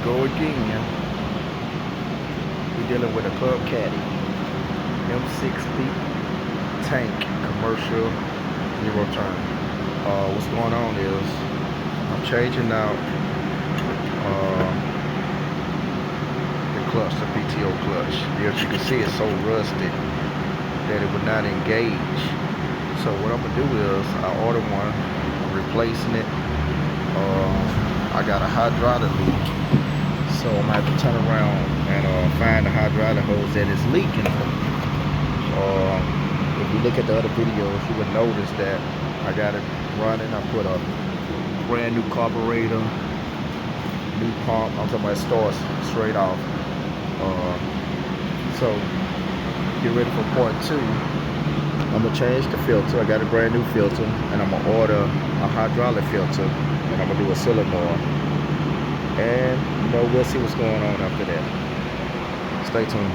go again. We're dealing with a Cub Cadet M60 tank commercial zero turn. What's going on is I'm changing out the clutch, the Pto clutch. As you can see, it's so rusty that it would not engage. So what I'm gonna do is I ordered one, I'm replacing it. I got a hydraulic leak, so I'm gonna have to turn around and find the hydraulic hose that is leaking. If you look at the other videos, you would notice that I got it running. I put a brand new carburetor, new pump. I'm talking about it starts straight off. So get ready for part 2. I'm gonna change the filter. I got a brand new filter, and I'm gonna order a hydraulic filter, and I'm gonna do a cylinder, and we'll see what's going on after that. Stay tuned.